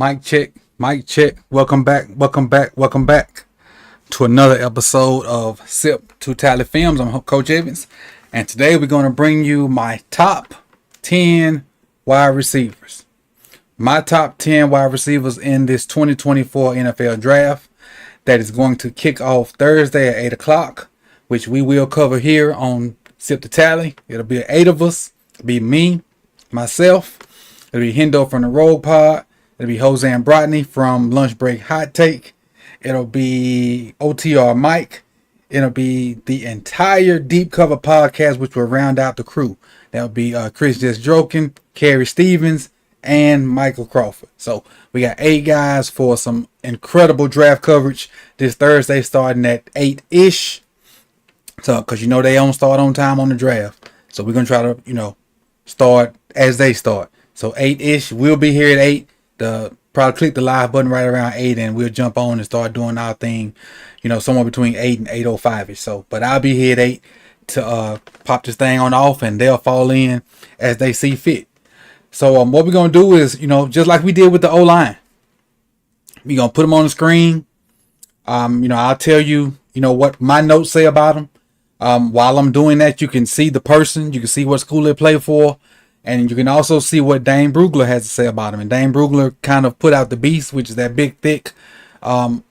Mic check, mic check. Welcome back, welcome back, welcome back to another episode of Sip to Tally Films. I'm Coach Evans, and today we're going to bring you my top 10 wide receivers. My top 10 wide receivers in this 2024 NFL Draft that is going to kick off Thursday at 8 o'clock, which we will cover here on Sip to Tally. It'll be 8 of us. It'll be me, myself. It'll be Hendo from the Rogue Pod. It'll be Jose and Brodney from Lunch Break Hot Take. It'll be OTR Mike. It'll be the entire Deep Cover podcast, which will round out the crew. That'll be Chris Just Joking, Carrie Stevens, and Michael Crawford. So we got 8 guys for some incredible draft coverage this Thursday, starting at 8-ish. So, because they don't start on time on the draft. So we're going to try to, start as they start. So 8-ish, we'll be here at 8. Probably click the live button right around 8 and we'll jump on and start doing our thing, somewhere between 8 and 8:05ish. So, but I'll be here at 8 to pop this thing on off, and they'll fall in as they see fit. So what we're going to do is, just like we did with the O-line, we're going to put them on the screen. I'll tell you, what my notes say about them. While I'm doing that, you can see the person, you can see what school they play for. And you can also see what Dane Brugler has to say about him. And Dane Brugler kind of put out the beast, which is that big, thick, not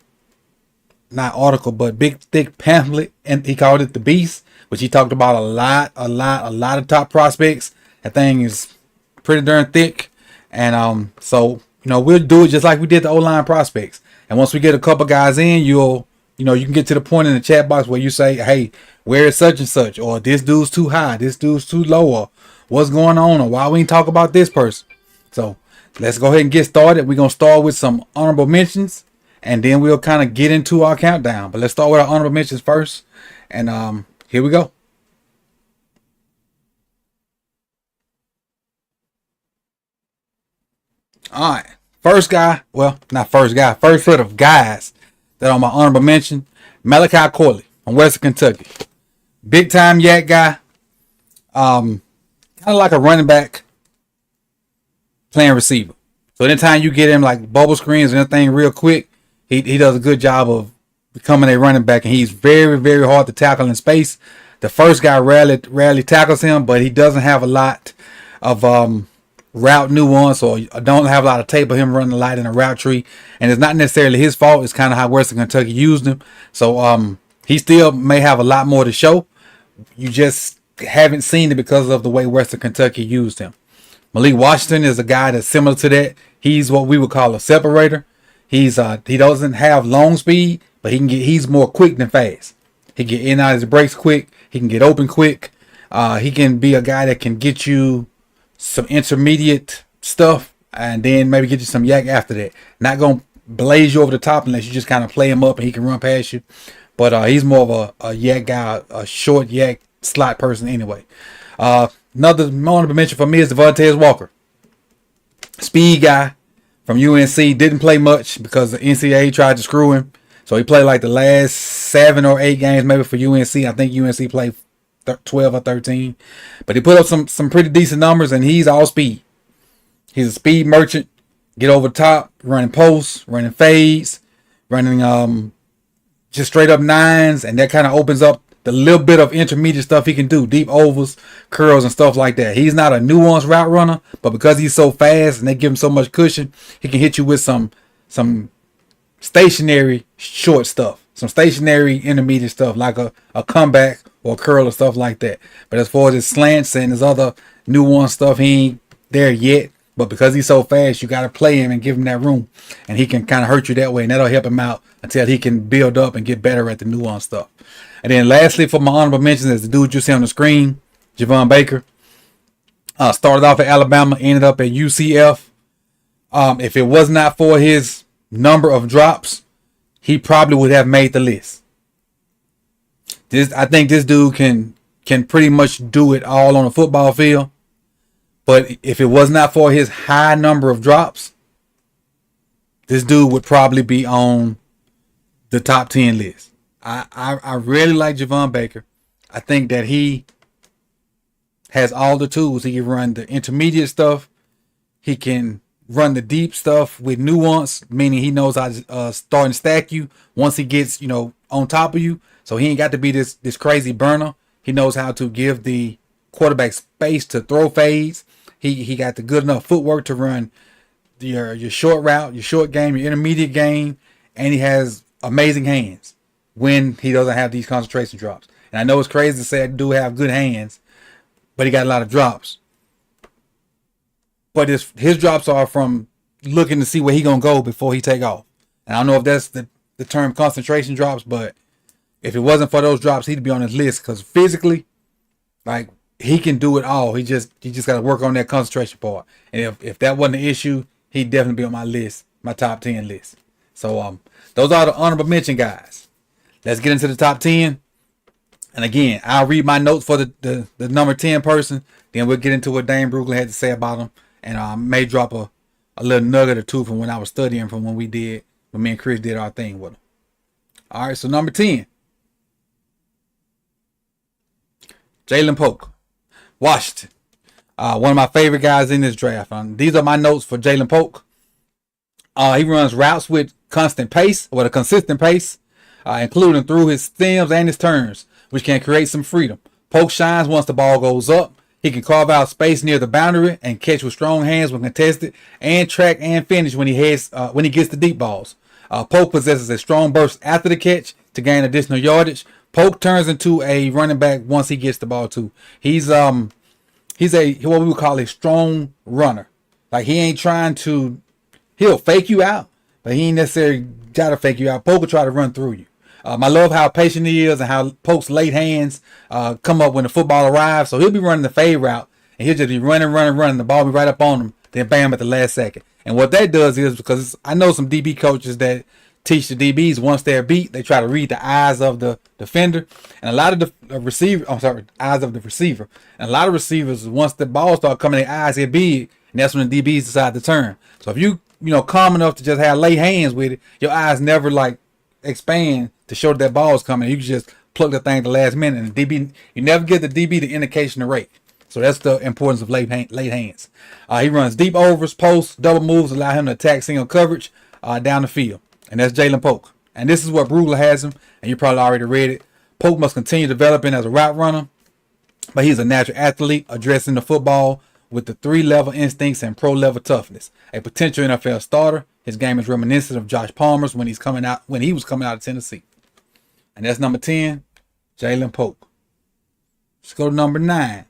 article, but big, thick pamphlet. And he called it the beast, which he talked about a lot of top prospects. That thing is pretty darn thick. And so, we'll do it just like we did the O-line prospects. And once we get a couple guys in, you can get to the point in the chat box where you say, hey, where is such and such? Or this dude's too high, this dude's too low, or what's going on, or why we ain't talk about this person. So let's go ahead and get started. We're going to start with some honorable mentions, and then we'll kind of get into our countdown. But let's start with our honorable mentions first. And here we go. All right. First guy, well, not first guy, first set of guys that are my honorable mention, Malachi Corley from Western Kentucky. Big time yak guy. Kind of like a running back playing receiver. So anytime you get him like bubble screens and everything real quick, he does a good job of becoming a running back, and he's very, very hard to tackle in space. The first guy rarely tackles him, but he doesn't have a lot of route nuance, or don't have a lot of tape of him running a lot in a route tree. And it's not necessarily his fault. It's kind of how Western Kentucky used him. So he still may have a lot more to show. You just haven't seen it because of the way Western Kentucky used him. Malik Washington is a guy that's similar to that. He's what we would call a separator. He doesn't have long speed, but he's more quick than fast. He can get in and out of his breaks quick. He can get open quick. He can be a guy that can get you some intermediate stuff and then maybe get you some yak after that. Not going to blaze you over the top unless you just kind of play him up and he can run past you. But he's more of a yak guy, a short yak slot person anyway. Another honorable mention for me is Devontae Walker. Speed guy from UNC. Didn't play much because the NCAA tried to screw him. So he played like the last 7 or 8 games maybe for UNC. I think UNC played 12 or 13. But he put up some pretty decent numbers, and he's all speed. He's a speed merchant. Get over the top, running posts, running fades, running just straight up nines, and that kind of opens up the little bit of intermediate stuff he can do, deep overs, curls, and stuff like that. He's not a nuanced route runner, but because he's so fast and they give him so much cushion, he can hit you with some stationary short stuff, some stationary intermediate stuff like a comeback or a curl or stuff like that. But as far as his slants and his other nuanced stuff, he ain't there yet. But because he's so fast, you got to play him and give him that room. And he can kind of hurt you that way. And that'll help him out until he can build up and get better at the nuanced stuff. And then lastly, for my honorable mentions, is the dude you see on the screen, Javon Baker. Started off at Alabama, ended up at UCF. If it was not for his number of drops, he probably would have made the list. I think this dude can pretty much do it all on a football field. But if it was not for his high number of drops, this dude would probably be on the top 10 list. I really like Javon Baker. I think that he has all the tools. He can run the intermediate stuff. He can run the deep stuff with nuance, meaning he knows how to start and stack you once he gets, on top of you. So he ain't got to be this crazy burner. He knows how to give the quarterback space to throw fades. He got the good enough footwork to run your short route, your short game, your intermediate game, and he has amazing hands when he doesn't have these concentration drops. And I know it's crazy to say I do have good hands, but he got a lot of drops. But his drops are from looking to see where he gonna go before he take off. And I don't know if that's the term concentration drops, but if it wasn't for those drops, he'd be on his list because physically, like, he can do it all. He just got to work on that concentration part. And if that wasn't an issue, he'd definitely be on my list, my top 10 list. So those are the honorable mention guys. Let's get into the top 10. And again, I'll read my notes for the number 10 person. Then we'll get into what Dane Brugler had to say about him. And I may drop a little nugget or two from when I was studying from when me and Chris did our thing with him. All right, so number 10. Jalen Polk, Washington. One of my favorite guys in this draft. These are my notes for Jalen Polk. He runs routes with consistent pace, including through his stems and his turns, which can create some freedom. Polk shines once the ball goes up. He can carve out space near the boundary and catch with strong hands when contested, and track and finish when he gets the deep balls. Polk possesses a strong burst after the catch to gain additional yardage. Polk turns into a running back once he gets the ball too. He's a what we would call a strong runner. Like, he ain't trying to, he'll fake you out, but he ain't necessarily gotta fake you out. Polk will try to run through you. I love how patient he is and how Polk's late hands come up when the football arrives. So he'll be running the fade route and he'll just be running. The ball will be right up on him. Then bam at the last second. And what that does is, because I know some DB coaches that teach the DBs once they're beat, they try to read the eyes of the defender. And a lot of the eyes of the receiver. And a lot of receivers, once the ball start coming, their eyes get big. And that's when the DBs decide to turn. So if you calm enough to just have lay hands with it, your eyes never expand to show that ball is coming. You can just plug the thing at the last minute, and the DB, you never get the DB the indication of rate. So that's the importance of late hands. He runs deep overs, posts, double moves, allow him to attack single coverage down the field. And that's Jalen Polk. And this is what Brugler has him, and you probably already read it. Polk must continue developing as a route runner, but he's a natural athlete addressing the football with the 3-level instincts and pro-level toughness. A potential NFL starter. His game is reminiscent of Josh Palmer's when he was coming out of Tennessee. And that's number 10, Jalen Polk. Let's go to number 9.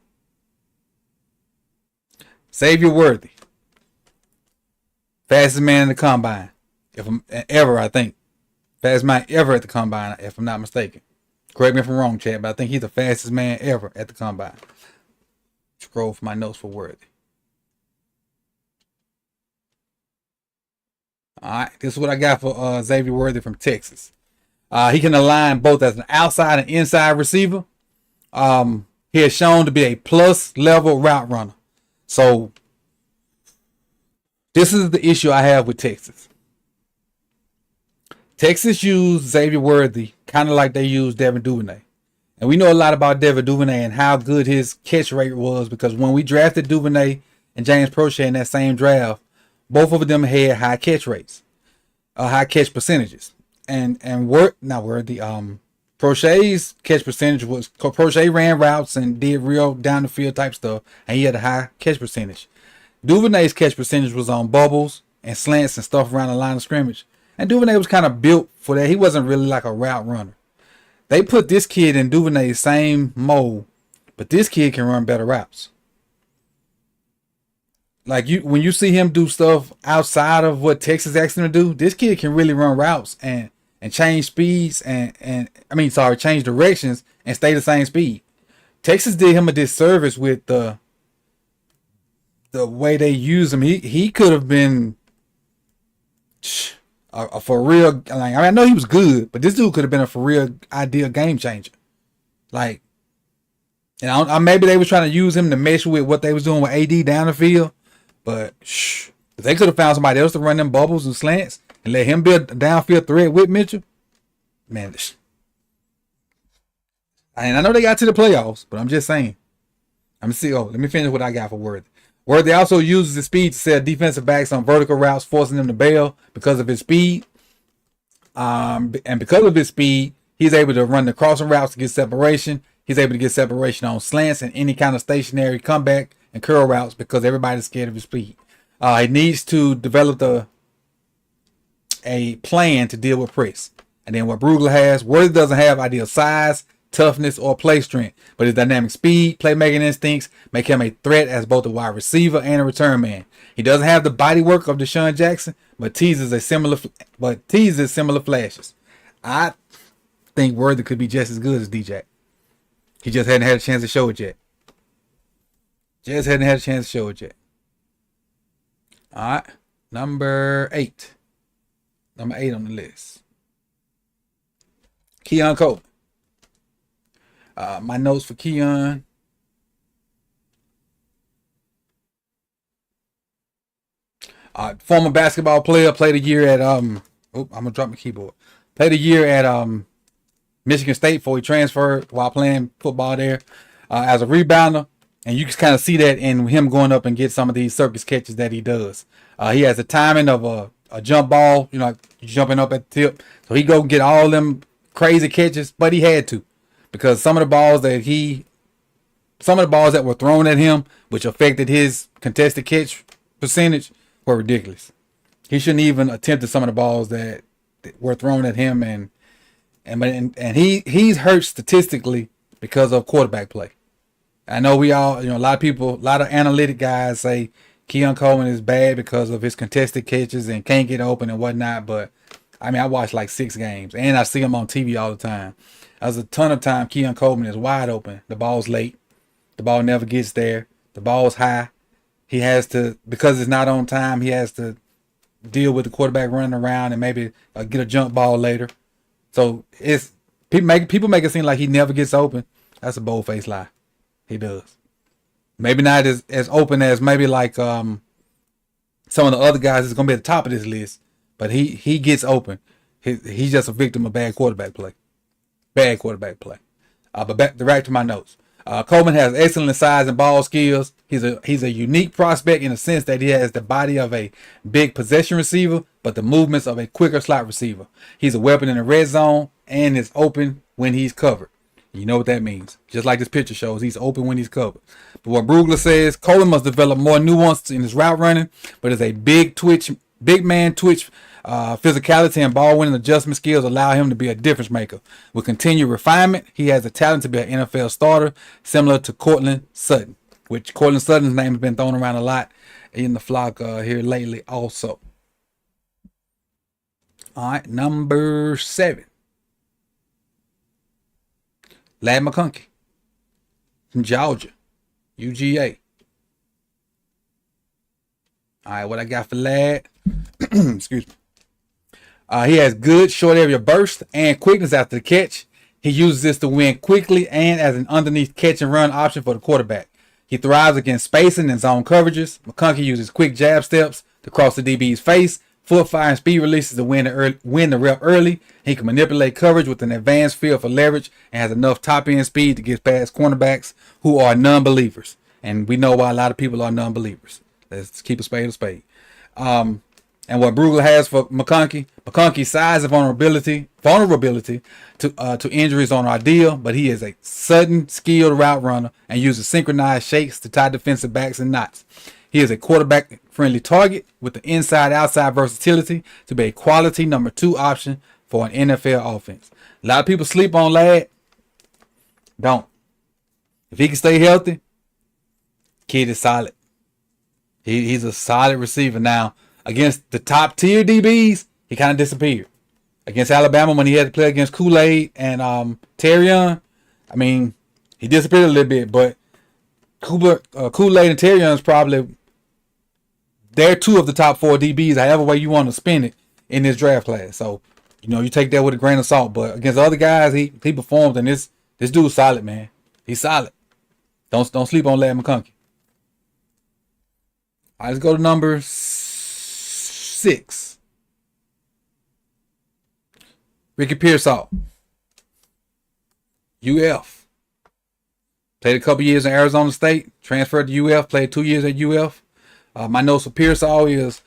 Xavier Worthy. Fastest man in the combine. I think. Fastest man ever at the combine, if I'm not mistaken. Correct me if I'm wrong, Chad, but I think he's the fastest man ever at the combine. Scroll for my notes for Worthy. All right, this is what I got for Xavier Worthy from Texas. He can align both as an outside and inside receiver. He is shown to be a plus level route runner. So this is the issue I have with Texas. Texas used Xavier Worthy kind of like they used Devin Duvernay. And we know a lot about Devin Duvernay and how good his catch rate was, because when we drafted Duvernay and James Prochet in that same draft, both of them had high catch rates, high catch percentages. Prochet's catch percentage was, Prochet ran routes and did real down the field type stuff, and he had a high catch percentage. Duvernay's catch percentage was on bubbles and slants and stuff around the line of scrimmage. And Duvernay was kind of built for that. He wasn't really like a route runner. They put this kid in Duvernay's same mold, but this kid can run better routes. When you see him do stuff outside of what Texas asked him to do, this kid can really run routes and change speeds change directions and stay the same speed. Texas did him a disservice with the way they use him. He could have been a for real. I know he was good, but this dude could have been a for real ideal game changer. Maybe they were trying to use him to mesh with what they was doing with AD down the field. But if they could have found somebody else to run them bubbles and slants and let him be a downfield threat with Mitchell, man. I know they got to the playoffs, but I'm just saying. Let me finish what I got for Worthy. Worthy also uses his speed to set defensive backs on vertical routes, forcing them to bail because of his speed. And because of his speed, he's able to run the crossing routes to get separation. He's able to get separation on slants and any kind of stationary comeback and curl routes because everybody's scared of his speed. He needs to develop a plan to deal with press. And then what Brugler has, Worthy doesn't have ideal size, toughness, or play strength, but his dynamic speed, playmaking instincts make him a threat as both a wide receiver and a return man. He doesn't have the body work of Deshaun Jackson, but teases similar flashes. I think Worthy could be just as good as DJ. He just hadn't had a chance to show it yet. All right, number 8. Number 8 on the list. Keon Coleman. My notes for Keon. Former basketball player, played a year at I'm gonna drop my keyboard. Played a year at Michigan State before he transferred while playing football there as a rebounder, and you can kind of see that in him going up and get some of these circus catches that he does. He has the timing of a jump ball, jumping up at the tip, so he go get all them crazy catches, but he had to because some of the balls that were thrown at him, which affected his contested catch percentage, were ridiculous. He shouldn't even attempted some of the balls that were thrown at him, and he's hurt statistically because of quarterback play. I know we all, a lot of analytic guys say Keon Coleman is bad because of his contested catches and can't get open and whatnot, but I watched like 6 games and I see him on TV all the time. There's a ton of time Keon Coleman is wide open. The ball's late. The ball never gets there. The ball's high. He has to, because it's not on time, he has to deal with the quarterback running around and maybe get a jump ball later. So people make it seem like he never gets open. That's a bold-faced lie. He does. Maybe not as open as maybe like some of the other guys that's going to be at the top of this list, but he gets open. He's just a victim of bad quarterback play. But back to my notes. Coleman has excellent size and ball skills. He's a unique prospect in the sense that he has the body of a big possession receiver, but the movements of a quicker slot receiver. He's a weapon in the red zone and is open when he's covered. You know what that means. Just like this picture shows, he's open when he's covered. But what Brugler says, Coleman must develop more nuance in his route running, but is a big man twitch. Physicality and ball winning adjustment skills allow him to be a difference maker. With continued refinement, he has the talent to be an NFL starter, similar to Cortland Sutton, which Cortland Sutton's name has been thrown around a lot in the flock here lately also. All right, number 7. Ladd McConkey from Georgia, UGA. All right, what I got for Ladd, excuse me. He has good short area burst and quickness after the catch. He uses this to win quickly and as an underneath catch and run option for the quarterback. He thrives against spacing and zone coverages. McConkey uses quick jab steps to cross the DB's face, foot fire and speed releases to win the rep early. He can manipulate coverage with an advanced feel for leverage and has enough top end speed to get past cornerbacks who are non-believers. And we know why a lot of people are non-believers. Let's keep a spade a spade. And what Brugler has for McConkey's size and vulnerability to injuries on ideal, but he is a sudden, skilled route runner and uses synchronized shakes to tie defensive backs and knots. He is a quarterback-friendly target with the inside-outside versatility to be a quality number 2 option for an NFL offense. A lot of people sleep on Ladd. Don't. If he can stay healthy, kid is solid. He's a solid receiver now. Against the top tier DBs, he kind of disappeared. Against Alabama, when he had to play against Kool-Aid and Terrion, he disappeared a little bit. But Kool-Aid and Terrion's probably, they're 2 of the top 4 DBs, however way you want to spin it in this draft class. So, you take that with a grain of salt. But against the other guys, he performed, and this dude's solid, man. He's solid. Don't sleep on Ladd McConkey. All right, let's go to number 6. Ricky Pearsall, UF. Played a couple years in Arizona State. Transferred to UF. Played 2 years at UF. My notes for Pearsall is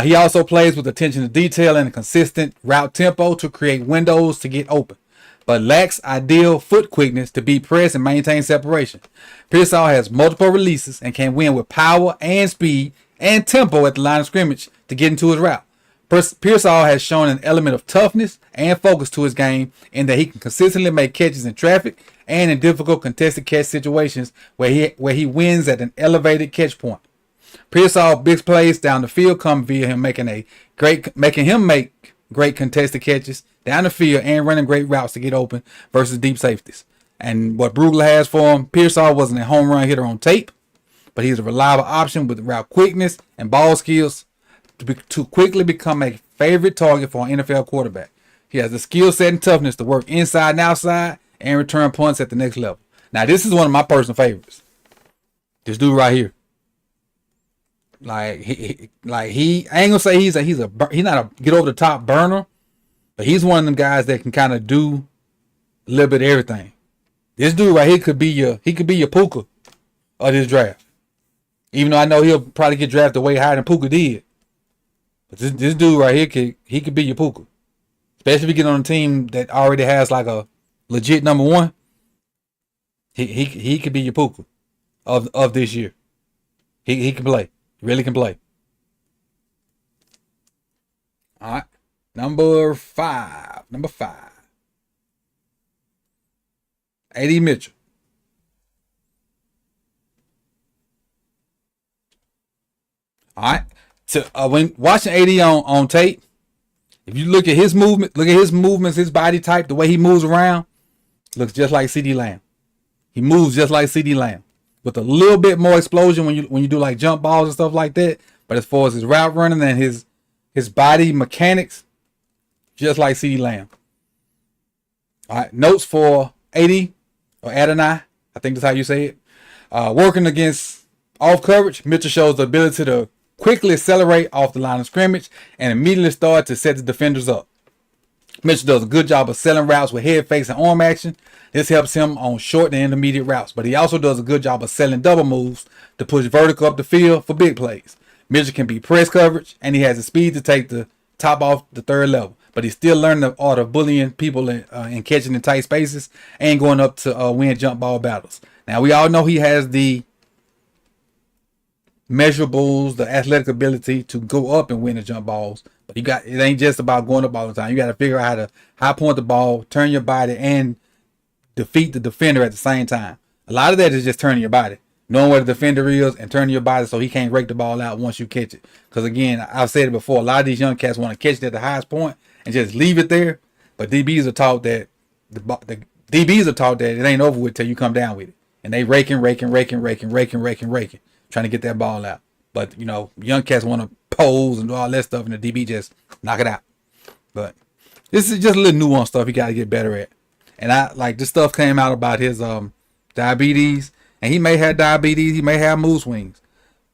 he also plays with attention to detail and a consistent route tempo to create windows to get open, but lacks ideal foot quickness to beat press and maintain separation. Pearsall has multiple releases and can win with power and speed and tempo at the line of scrimmage to get into his route. Pearsall has shown an element of toughness and focus to his game in that he can consistently make catches in traffic and in difficult contested catch situations where he wins at an elevated catch point. Pearsall's big plays down the field come via him making him make great contested catches down the field and running great routes to get open versus deep safeties. And what Brugler has for him, Pearsall wasn't a home run hitter on tape, but he's a reliable option with route quickness and ball skills to quickly become a favorite target for an NFL quarterback. He has the skill set and toughness to work inside and outside and return punts at the next level. Now, this is one of my personal favorites. This dude right here. Like he I ain't gonna say he's not a get over the top burner, but he's one of them guys that can kind of do a little bit of everything. This dude right here could be your Puka of this draft. Even though I know he'll probably get drafted way higher than Puka did. But this dude right here could be your Puka. Especially if you get on a team that already has like a legit number one. He could be your Puka of this year. He can play. Really can play. All right. Number five. A.D. Mitchell. All right. So when watching AD on tape, if you look at his movements, his body type, the way he moves around, looks just like CeeDee Lamb. He moves just like CeeDee Lamb, with a little bit more explosion when you do like jump balls and stuff like that. But as far as his route running and his body mechanics, just like CeeDee Lamb. All right, notes for AD or Adonai, I think that's how you say it. Working against off coverage, Mitchell shows the ability to quickly accelerate off the line of scrimmage and immediately start to set the defenders up. Mitchell does a good job of selling routes with head fakes and arm action. This helps him on short and intermediate routes, but he also does a good job of selling double moves to push vertical up the field for big plays. Mitchell can beat press coverage, and he has the speed to take the top off the third level, but he's still learning the art of bullying people and catching in tight spaces and going up to win jump ball battles. Now, we all know he has the measurables, the athletic ability to go up and win the jump balls. But it ain't just about going up all the time. You got to figure out how to high point the ball, turn your body, and defeat the defender at the same time. A lot of that is just turning your body, knowing where the defender is, and turning your body so he can't rake the ball out once you catch it. Because again, I've said it before, a lot of these young cats want to catch it at the highest point and just leave it there. But DBs are taught that it ain't over with till you come down with it, and they raking, trying to get that ball out. But, young cats want to pose and do all that stuff, and the DB just knock it out. But this is just a little nuanced stuff he got to get better at. And this stuff came out about his diabetes, and he may have diabetes, he may have mood swings.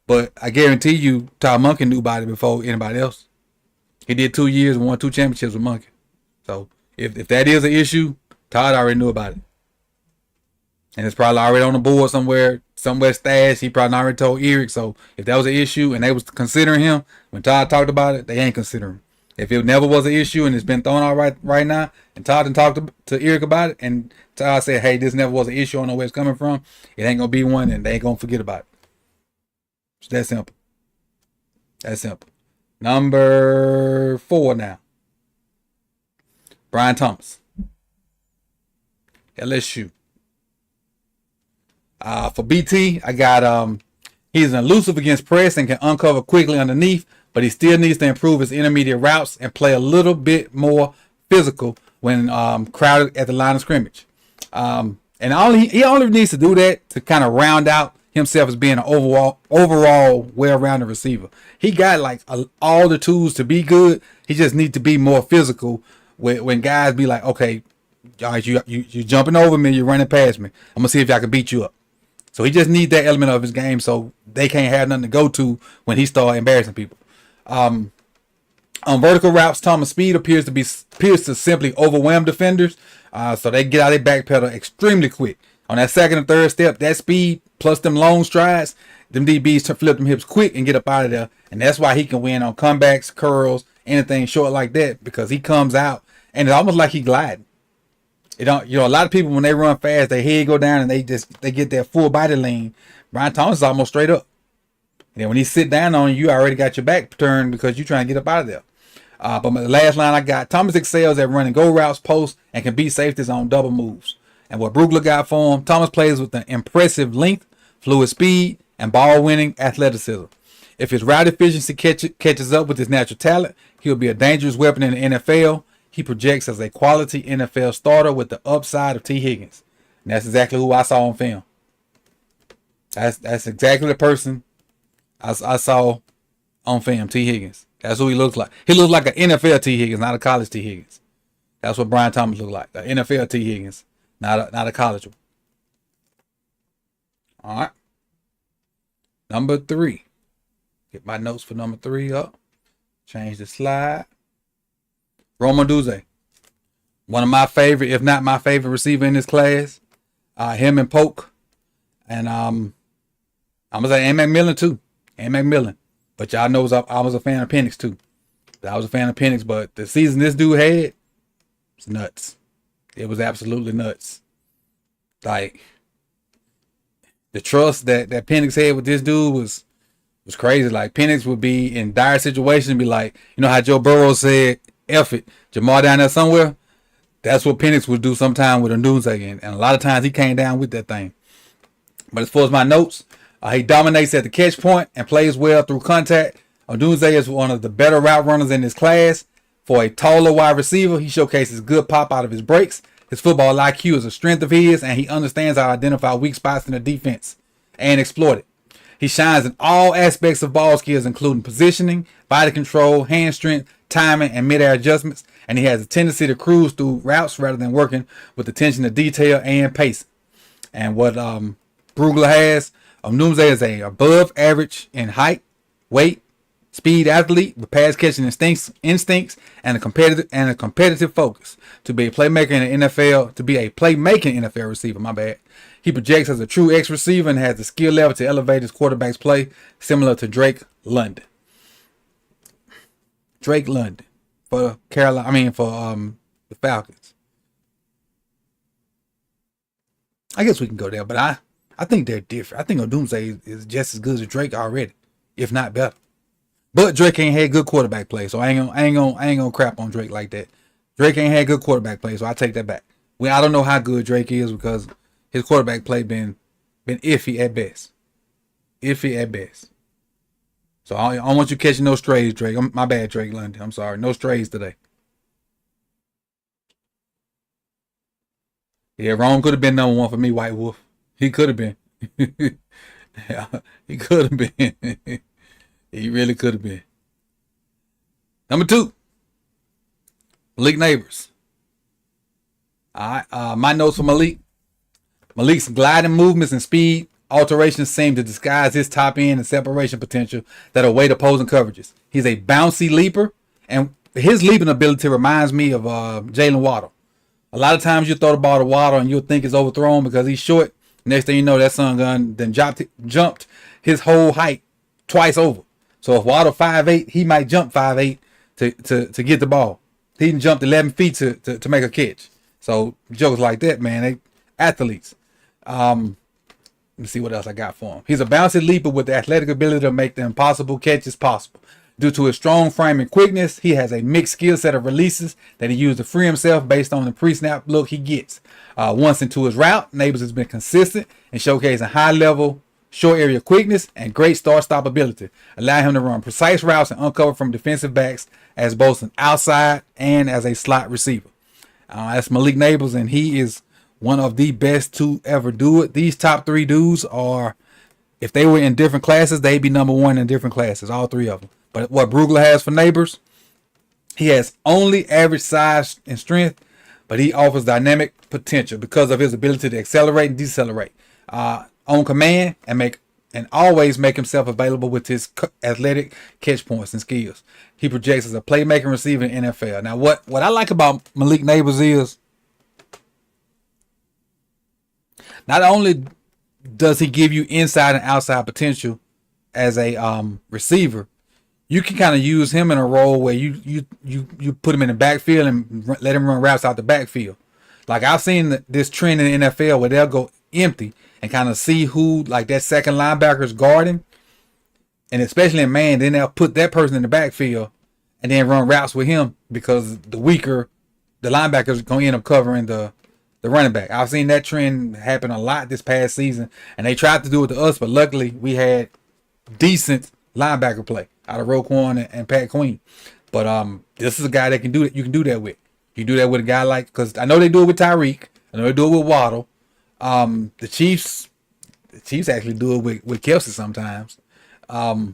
But I guarantee you, Todd Monken knew about it before anybody else. He did 2 years and won 2 championships with Monken. So if that is an issue, Todd already knew about it. And it's probably already on the board somewhere stashed. He probably already told Eric. So if that was an issue and they was considering him, when Todd talked about it, they ain't considering him. If it never was an issue and it's been thrown out right now, and Todd didn't talk to Eric about it, and Todd said, hey, this never was an issue, I don't know where it's coming from, it ain't going to be one, and they ain't going to forget about it. It's that simple. That's simple. Number 4 now. Brian Thomas. LSU. For BT, I got he's elusive against press and can uncover quickly underneath, but he still needs to improve his intermediate routes and play a little bit more physical when crowded at the line of scrimmage. And he only needs to do that to kind of round out himself as being an overall well-rounded receiver. He got all the tools to be good. He just needs to be more physical when guys be like, okay, all right, you jumping over me, you're running past me. I'm gonna see if I can beat you up. So he just needs that element of his game so they can't have nothing to go to when he start embarrassing people. On vertical routes, Thomas' speed appears to simply overwhelm defenders. So they get out of their back pedal extremely quick. On that second and third step, that speed plus them long strides, them DBs to flip them hips quick and get up out of there. And that's why he can win on comebacks, curls, anything short like that, because he comes out and it's almost like he gliding. You know, a lot of people when they run fast, their head go down and they get that full body lean. Brian Thomas is almost straight up. And then when he sit down on you, already got your back turned because you're trying to get up out of there. But the last line I got, Thomas excels at running go routes, posts, and can beat safeties on double moves. And what Brugler got for him, Thomas plays with an impressive length, fluid speed, and ball-winning athleticism. If his route efficiency catches up with his natural talent, he'll be a dangerous weapon in the NFL. He projects as a quality NFL starter with the upside of T. Higgins. And that's exactly who I saw on film. That's exactly the person I saw on film, T. Higgins. That's who he looks like. He looks like an NFL T. Higgins, not a college T. Higgins. That's what Brian Thomas looks like, an NFL T. Higgins, not a college one. All right. Number 3. Get my notes for number 3 up. Change the slide. Rome Odunze. One of my favorite, if not my favorite receiver in this class. Him and Polk. And I'm going to say McMillan too. McMillan. But y'all knows I was a fan of Penix too. I was a fan of Penix, but the season this dude had was nuts. It was absolutely nuts. Like, the trust that Penix had with this dude was crazy. Like, Penix would be in dire situations and be like, you know how Joe Burrow said, F it, Jamar down there somewhere? That's what Penix would do sometime with Odunze, and a lot of times he came down with that thing. But as far as my notes, he dominates at the catch point and plays well through contact. Odunze is one of the better route runners in his class. For a taller wide receiver, he showcases good pop out of his breaks. His football IQ is a strength of his, and he understands how to identify weak spots in the defense and exploit it. He shines in all aspects of ball skills, including positioning, body control, hand strength, timing, and mid-air adjustments. And he has a tendency to cruise through routes rather than working with attention to detail and pace. And what Brugler has, Odunze is a above average in height, weight, speed athlete with pass catching instincts and a competitive focus. To be a playmaker in the NFL, to be a playmaking NFL receiver, my bad. He projects as a true X receiver and has the skill level to elevate his quarterback's play, similar to Drake London. Drake London for Carolina. For the Falcons. I guess we can go there, but I think they're different. I think Odunze is just as good as Drake already, if not better. But Drake ain't had good quarterback play, so I ain't gonna crap on Drake like that. Drake ain't had good quarterback play, so I take that back. I don't know how good Drake is because his quarterback play been iffy at best. Iffy at best. So I don't want you catching no strays, Drake. My bad, Drake London. I'm sorry. No strays today. Yeah, Rome could have been number 1 for me, White Wolf. He could have been. Yeah, he could have been. He really could have been. Number 2, Malik Neighbors. All right, my notes for Malik. Malik's gliding movements and speed alterations seem to disguise his top end and separation potential that await opposing coverages. He's a bouncy leaper, and his leaping ability reminds me of Jalen Waddle. A lot of times you throw the ball to Waddle and you'll think it's overthrown because he's short. Next thing you know, that son gun then jumped his whole height twice over. So if Waddle 5'8", he might jump 5'8" to get the ball. He can jump 11 feet to make a catch. So jokes like that, man, they athletes. Let me see what else I got for him. He's a bouncy leaper with the athletic ability to make the impossible catches possible. Due to his strong frame and quickness, he has a mixed skill set of releases that he uses to free himself based on the pre-snap look he gets. Once into his route, Neighbors has been consistent in showcasing high-level, short area quickness and great start-stop ability, allowing him to run precise routes and uncover from defensive backs as both an outside and as a slot receiver. That's Malik Neighbors, and he is one of the best to ever do it. These top 3 dudes are, if they were in different classes, they'd be number 1 in different classes, all 3 of them. But what Brugler has for Neighbors, he has only average size and strength, but he offers dynamic potential because of his ability to accelerate and decelerate on command and always make himself available with his athletic catch points and skills. He projects as a playmaking receiver in NFL. Now, what I like about Malik Neighbors is Not only does he give you inside and outside potential as a receiver, you can kind of use him in a role where you put him in the backfield and let him run routes out the backfield. Like I've seen this trend in the NFL where they'll go empty and kind of see who like that second linebacker is guarding, and especially in man, then they'll put that person in the backfield and then run routes with him because the linebacker is going to end up covering the running back. I've seen that trend happen a lot this past season, and they tried to do it to us, but luckily we had decent linebacker play out of Roquan and Pat Queen. But this is a guy that can do it. You can do that with. You do that with a guy like, because I know they do it with Tyreek. I know they do it with Waddle. The Chiefs actually do it with Kelsey sometimes. The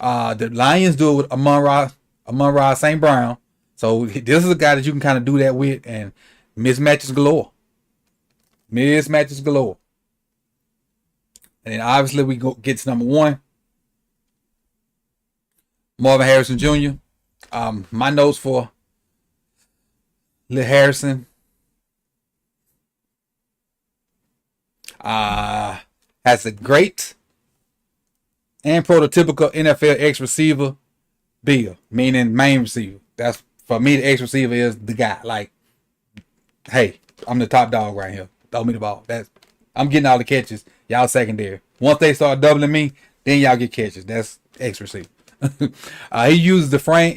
Lions do it with Amon-Ra St. Brown. So this is a guy that you can kind of do that with, and mismatches galore. Mismatches galore. And then obviously we get to number 1. Marvin Harrison Jr. My notes for Lil Harrison. Has a great and prototypical NFL X receiver bill, meaning main receiver. That's for me. The X receiver is the guy. Like, hey, I'm the top dog right here. Throw me the ball. I'm getting all the catches. Y'all secondary. Once they start doubling me, then y'all get catches. That's X receiver. He uses his frame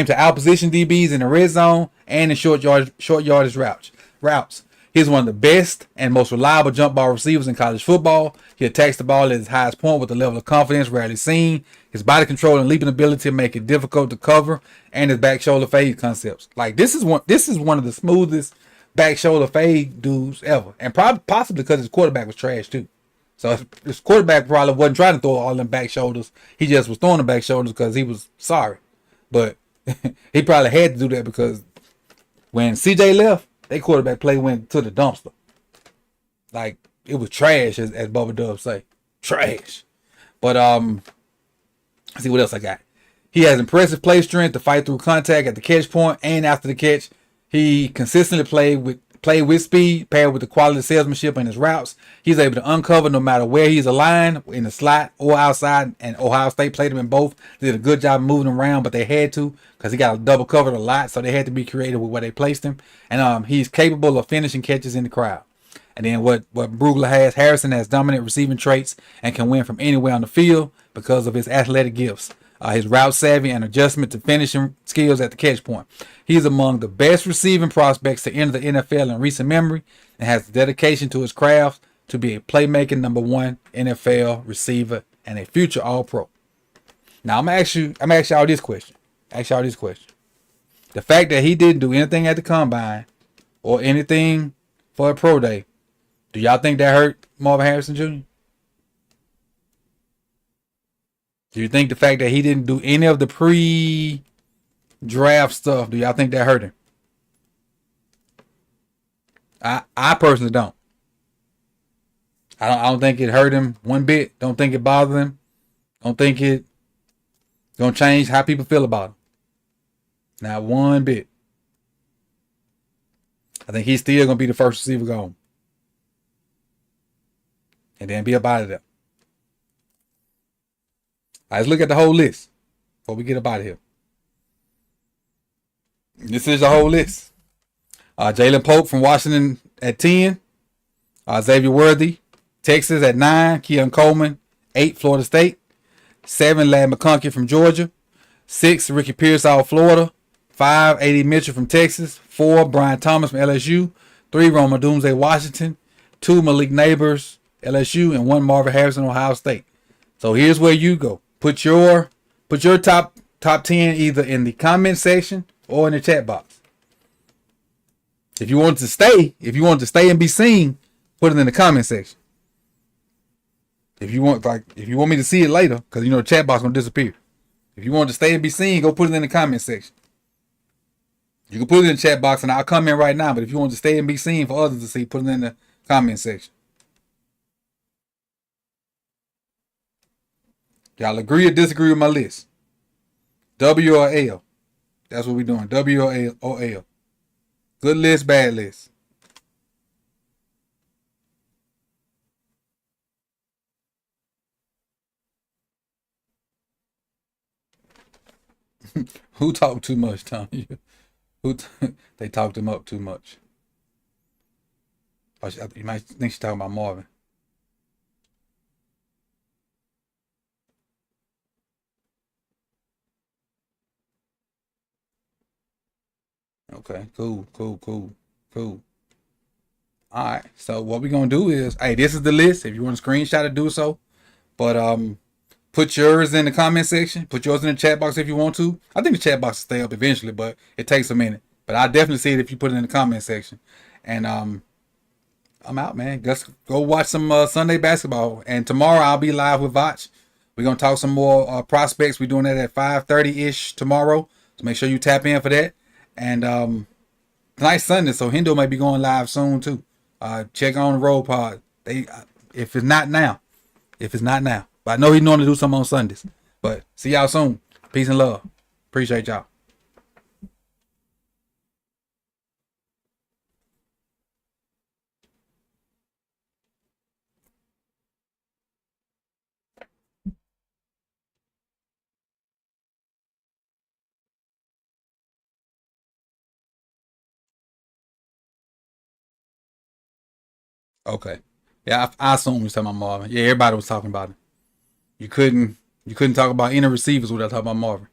to outposition DBs in the red zone and in short yardage routes. He's one of the best and most reliable jump ball receivers in college football. He attacks the ball at his highest point with a level of confidence rarely seen. His body control and leaping ability make it difficult to cover, and his back shoulder fade concepts. Like this is one of the smoothest back shoulder fade dudes ever, and possibly because his quarterback was trash too. So his quarterback probably wasn't trying to throw all them back shoulders. He just was throwing the back shoulders because he was sorry. But he probably had to do that because when CJ left, their quarterback play went to the dumpster. Like, it was trash, as Bubba Dub say. Trash. But, let's see what else I got. He has impressive play strength to fight through contact at the catch point and after the catch. He consistently played with speed, paired with the quality salesmanship in his routes. He's able to uncover no matter where he's aligned, in the slot or outside, and Ohio State played him in both. They did a good job moving him around, but they had to because he got double covered a lot, so they had to be creative with where they placed him. And he's capable of finishing catches in the crowd. And then what Brugler has, Harrison has dominant receiving traits and can win from anywhere on the field because of his athletic gifts. His route savvy and adjustment to finishing skills at the catch point. He's among the best receiving prospects to enter the NFL in recent memory and has the dedication to his craft to be a playmaking number 1 NFL receiver and a future All-Pro. Now I'm gonna ask y'all this question. The fact that he didn't do anything at the combine or anything for a pro day, do y'all think that hurt Marvin Harrison Jr.? Do you think the fact that he didn't do any of the pre-draft stuff, do y'all think that hurt him? I personally don't. I don't think it hurt him one bit. Don't think it bothered him. Don't think it gonna change how people feel about him. Not one bit. I think he's still gonna be the first receiver gone. And then be up out of there. All right, let's look at the whole list before we get up out of here. This is the whole list. Jalen Pope from Washington at 10. Xavier Worthy, Texas at 9. Keon Coleman, 8. Florida State. 7. Lad McConkey from Georgia. 6. Ricky Pearsall, Florida. 5. A.D. Mitchell from Texas. 4. Brian Thomas from LSU. 3. Roma Doomsday, Washington. 2. Malik Neighbors, LSU. And 1. Marvin Harrison, Ohio State. So here's where you go. Put your top 10 either in the comment section or in the chat box. If you want to stay and be seen, put it in the comment section. If you want me to see it later, because the chat box gonna disappear. If you want to stay and be seen, go put it in the comment section. You can put it in the chat box and I'll comment right now. But if you want to stay and be seen for others to see, put it in the comment section. Y'all agree or disagree with my list? W or L? That's what we're doing. W or L? Good list, bad list. Who talked too much, Tom? Who they talked him up too much. Oh, you might think she's talking about Marvin. Okay, cool, cool, cool, cool. All right. So what we're gonna do is, hey, this is the list. If you want to screenshot it, do so. But put yours in the comment section. Put yours in the chat box if you want to. I think the chat box will stay up eventually, but it takes a minute. But I definitely see it if you put it in the comment section. And I'm out, man. Let's go watch some Sunday basketball. And tomorrow I'll be live with Vach. We're gonna talk some more prospects. We're doing that at 5:30 ish tomorrow. So make sure you tap in for that. And tonight's Sunday, so Hendo might be going live soon too. Check on the road pod. They if it's not now, if it's not now. But I know he's known to do something on Sundays. But see y'all soon. Peace and love. Appreciate y'all. Okay. Yeah, I assume we was talking about Marvin. Yeah, everybody was talking about it. You couldn't talk about any receivers without talking about Marvin.